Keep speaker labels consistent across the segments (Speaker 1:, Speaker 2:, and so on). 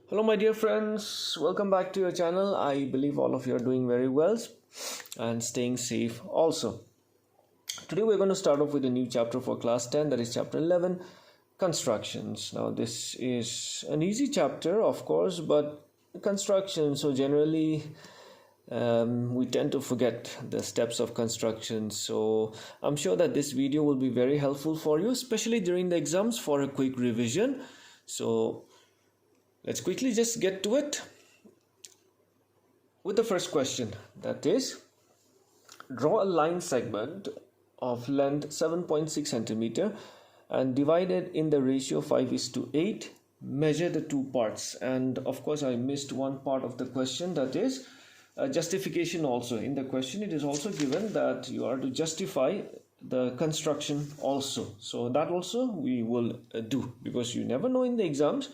Speaker 1: Hello my dear friends, welcome back to your channel. I believe all of you are doing very well and staying safe also. Today we're going to start off with a new chapter for class 10, that is chapter 11, constructions. Now this is an easy chapter of course, but construction, so generally we tend to forget the steps of construction. So I'm sure that this video will be very helpful for you, especially during the exams for a quick revision. So let's quickly just get to it with the first question, that is, draw a line segment of length 7.6 centimeter and divide it in the ratio 5:8. Measure the two parts. And of course I missed one part of the question, that is justification. Also in the question it is also given that you are to justify the construction also, so that also we will do, because you never know in the exams.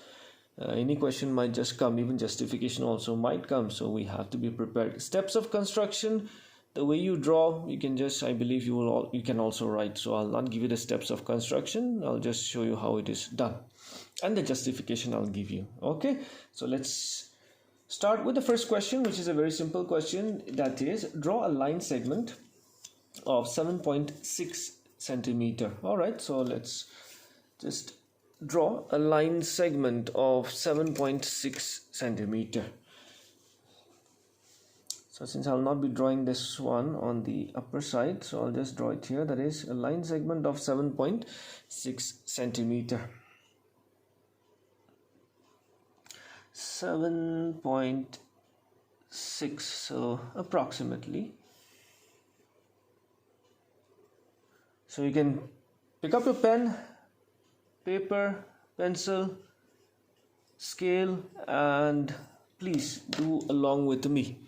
Speaker 1: Any question might just come, even justification also might come, so we have to be prepared. Steps of construction, the way you draw, you can just, I believe you can also write. So I'll not give you the steps of construction, I'll just show you how it is done, and the justification I'll give you. Okay, so let's start with the first question, which is a very simple question, that is, draw a line segment of 7.6 centimeter. All right, so let's just draw a line segment of 7.6 centimeter. So since I'll not be drawing this one on the upper side, so I'll just draw it here. That is a line segment of 7.6 centimeter. 7.6, so approximately. So you can pick up your pen, paper, pencil, scale, and please do along with me.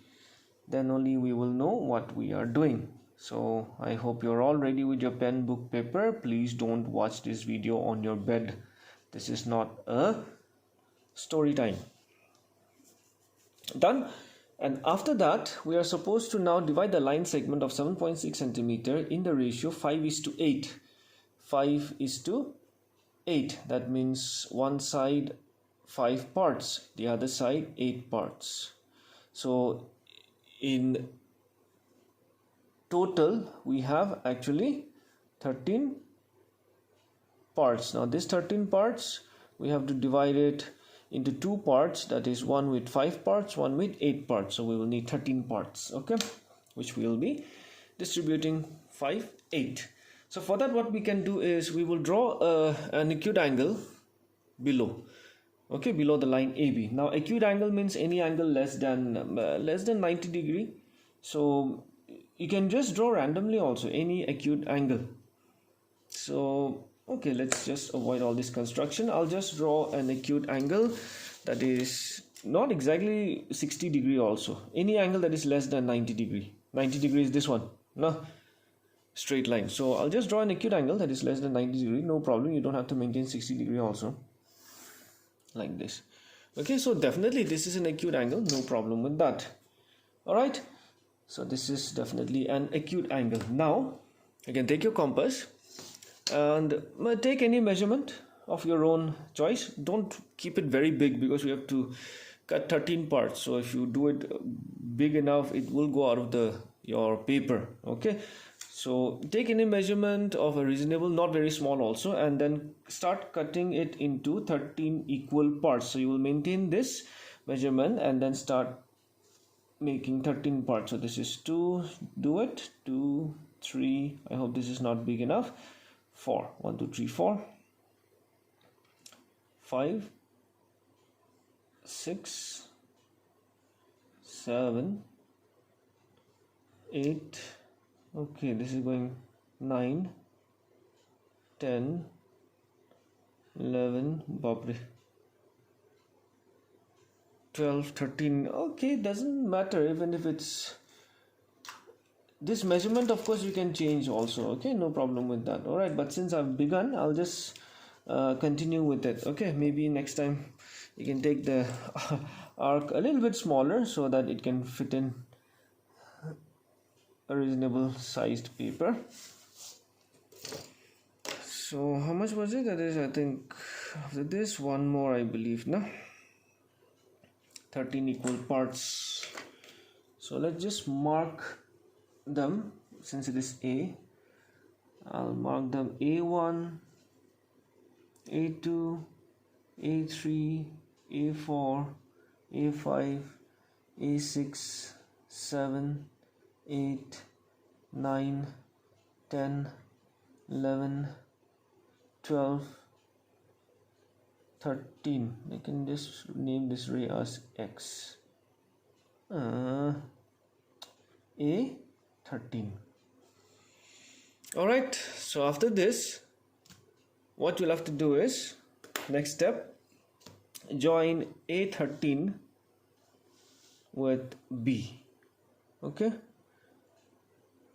Speaker 1: Then only we will know what we are doing. So I hope you're all ready with your pen, book, paper. Please don't watch this video on your bed. This is not a story time. Done. And after that we are supposed to now divide the line segment of 7.6 centimeter in the ratio 5:8. 5:8. That means one side 5 parts, the other side 8 parts. So in total we have actually 13 parts. Now this 13 parts we have to divide it into two parts, that is one with 5 parts, one with 8 parts. So we will need 13 parts, okay, which we will be distributing 5:8. So for that what we can do is we will draw an acute angle below, okay, below the line AB. Now acute angle means any angle less than 90 degree. So you can just draw randomly also any acute angle. So okay, let's just avoid all this construction. I'll just draw an acute angle that is not exactly 60 degree also. Any angle that is less than 90 degree. 90 degree is this one, no, straight line. So I'll just draw an acute angle that is less than 90 degree. No problem, you don't have to maintain 60 degree also, like this. Okay, so definitely this is an acute angle, no problem with that. All right, so this is definitely an acute angle. Now again, take your compass and take any measurement of your own choice. Don't keep it very big because we have to cut 13 parts. So if you do it big enough, it will go out of your paper. Okay, so take any measurement of a reasonable, not very small also, and then start cutting it into 13 equal parts. So you will maintain this measurement and then start making 13 parts. So this is 2, do it, 2, 3, I hope this is not big enough, 4, 1, 2, 3, 4, 5, 6, 7, 8, okay, this is going 9, 10, 11, 12, 13. Okay, doesn't matter even if it's this measurement. Of course you can change also, okay, no problem with that. All right, but since I've begun, I'll just continue with it. Okay, maybe next time you can take the arc a little bit smaller so that it can fit in a reasonable sized paper. So how much was it? That is, I think after this one more, I believe, no? 13 equal parts. So let's just mark them. Since it is A, I'll mark them A1, A2, A3, A4, A5, A6, 7, 8, 9, 10, 11, 12, 13. I can just name this ray as X. A13. Alright, so after this, what you'll have to do is, next step, join A13 with B. Okay,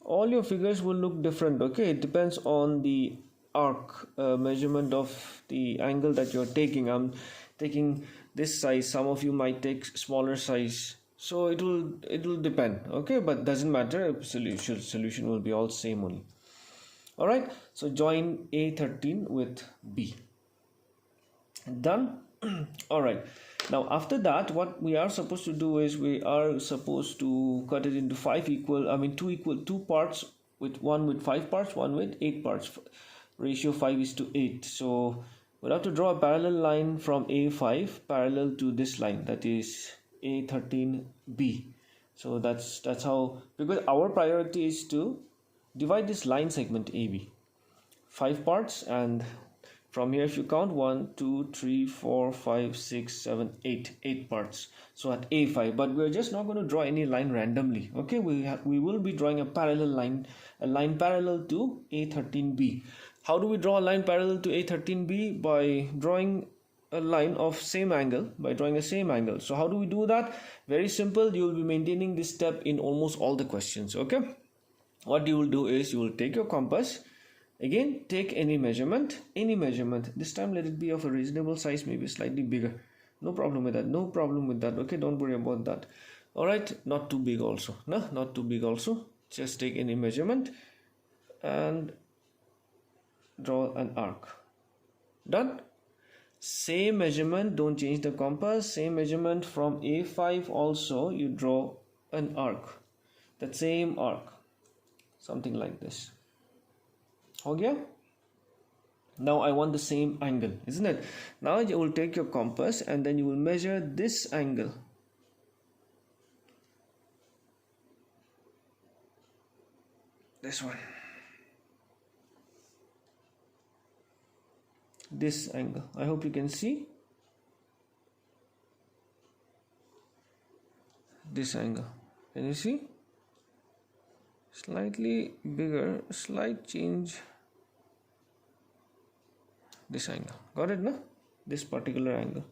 Speaker 1: all your figures will look different. Okay, it depends on the arc measurement of the angle that you're taking. I'm taking this size, some of you might take smaller size, so it will depend. Okay, but doesn't matter, solution will be all same only. All right, so join A13 with B. Done. All right, now after that, what we are supposed to do is we are supposed to cut it into two parts, with one with 5 parts, one with 8 parts. Ratio 5:8. So we'll have to draw a parallel line from A5 parallel to this line, that is A13B. So that's how, because our priority is to divide this line segment AB 5 parts, and from here if you count 1 2 3 4 5 6 7 8 parts. So at A5, but we're just not going to draw any line randomly. Okay, we will be drawing a parallel line, a line parallel to A13B. How do we draw a line parallel to A13B? By drawing a line of same angle, So how do we do that? Very simple. You will be maintaining this step in almost all the questions. Okay, what you will do is you will take your compass. Again, take any measurement. This time let it be of a reasonable size, maybe slightly bigger. No problem with that. Okay, don't worry about that. All right, not too big also. No, not too big also. Just take any measurement and draw an arc. Done. Same measurement, don't change the compass. Same measurement from A5 also, you draw an arc. That same arc, something like this. Okay, now I want the same angle, isn't it? Now you will take your compass and then you will measure this angle. This one. This angle. I hope you can see this angle. Can you see? Slightly bigger, slight change. This angle. Got it, no? This particular angle.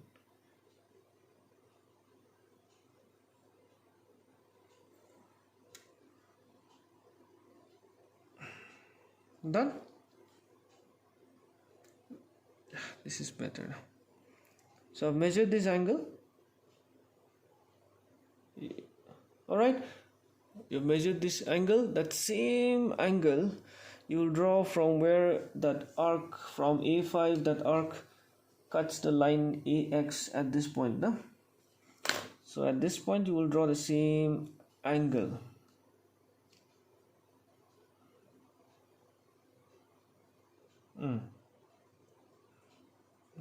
Speaker 1: Done. This is better now. So I've measured this angle. Alright, you've measured this angle. That same angle you will draw from where that arc from A5, that arc cuts the line AX at this point. No? So at this point you will draw the same angle.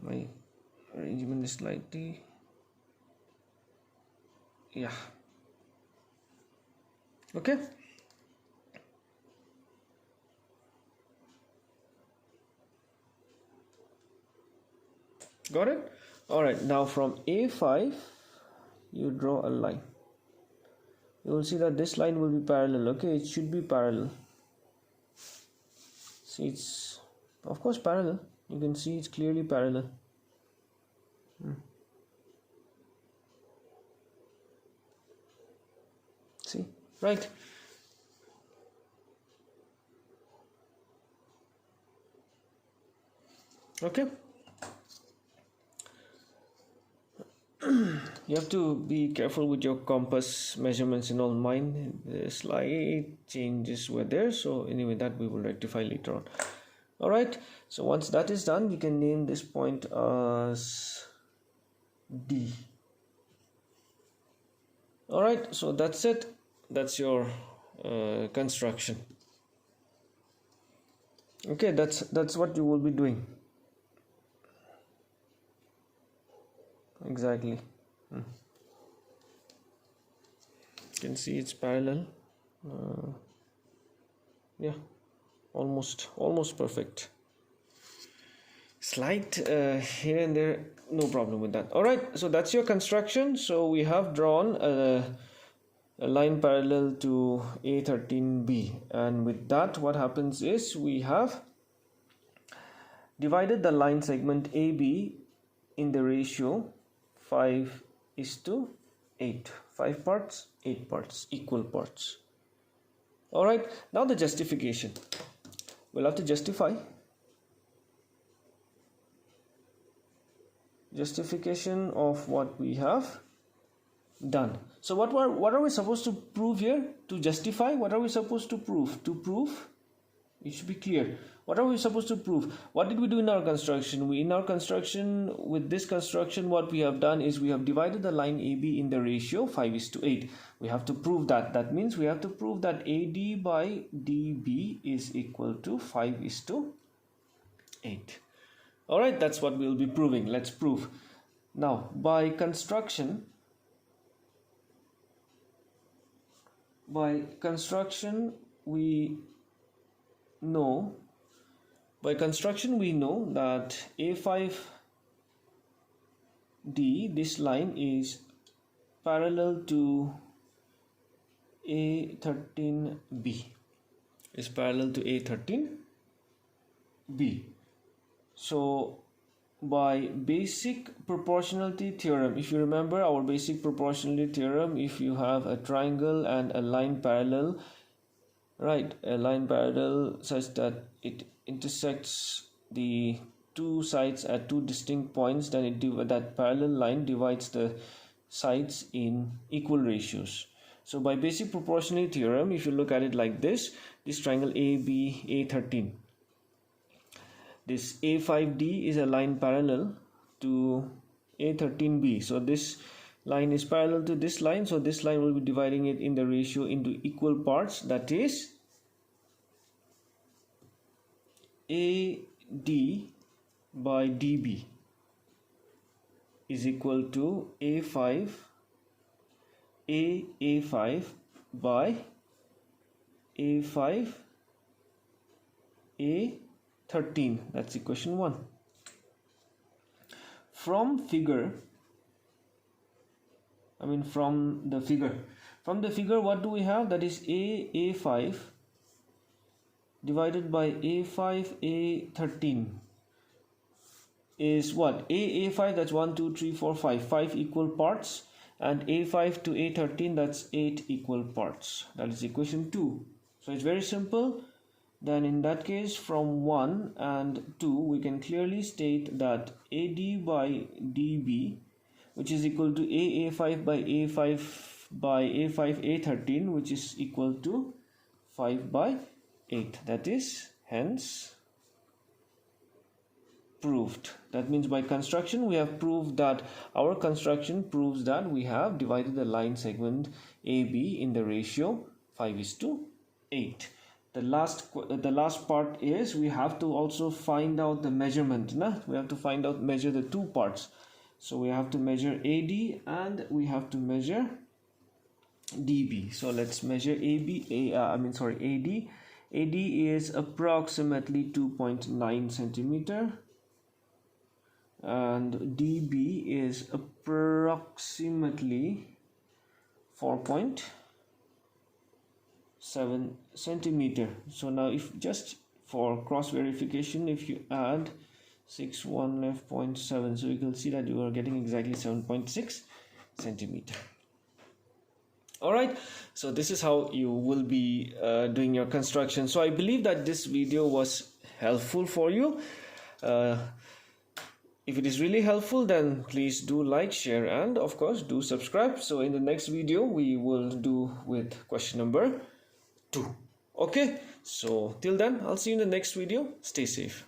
Speaker 1: My arrangement is slightly, yeah, okay. Got it? All right, now from A5 you draw a line. You will see that this line will be parallel. Okay, it should be parallel. See, it's of course parallel. You can see it's clearly parallel. See, right? Okay. You have to be careful with your compass measurements and all. Mine, slight changes were there, so anyway, that we will rectify later on. All right, so once that is done, we can name this point as D. All right, so that's it. That's your construction. Okay, that's what you will be doing. Exactly. You can see it's parallel. Yeah, almost perfect. Slight here and there, no problem with that. All right, so that's your construction. So we have drawn a line parallel to A13B, and with that what happens is we have divided the line segment AB in the ratio 5:8. 5 parts, 8 parts, equal parts. All right, now the justification. We'll have to justify. Justification of what we have done. So what are we supposed to prove here? To justify, what are we supposed to prove? To prove, it should be clear. What are we supposed to prove? What did we do in our construction? In our construction, with this construction, what we have done is we have divided the line AB in the ratio 5:8. We have to prove that. That means we have to prove that AD by DB is equal to 5:8. All right, that's what we'll be proving. Let's prove. Now, by construction, we know that A5D, this line is parallel to A13B. Is parallel to A13B. So by basic proportionality theorem, if you remember our basic proportionality theorem, if you have a triangle and a line parallel, right, a line parallel such that it intersects the two sides at two distinct points, then that parallel line divides the sides in equal ratios. So by basic proportionality theorem, if you look at it like this triangle AB A13, this A5D is a line parallel to A13B. So this line is parallel to this line, so this line will be dividing it in the ratio into equal parts, that is AD by DB is equal to A5 by A5 A13. That's equation 1. From the figure, what do we have? That is A5 divided by A5 A13 is what? A5, that's 1 2 3 4 5 equal parts, and A5 to A13, that's 8 equal parts. That is equation 2. So it's very simple. Then in that case, from 1 and 2, we can clearly state that AD by DB, which is equal to A5 by A5 A13, which is equal to 5 by 8. That is hence proved. That means by construction we have proved that our construction proves that we have divided the line segment AB in the ratio 5:8. The last part is we have to also find out the measurement. We have to measure the two parts. So we have to measure AD and we have to measure DB. So let's measure AD. AD is approximately 2.9 centimeter and DB is approximately 4.7 centimeter. So now if just for cross verification, if you add 6 1 left 0.7, so you can see that you are getting exactly 7.6 centimeter. All right, so this is how you will be doing your construction. So I believe that this video was helpful for you. If it is really helpful, then please do like, share, and of course do subscribe. So in the next video we will do with question number 2. Okay, so till then, I'll see you in the next video. Stay safe.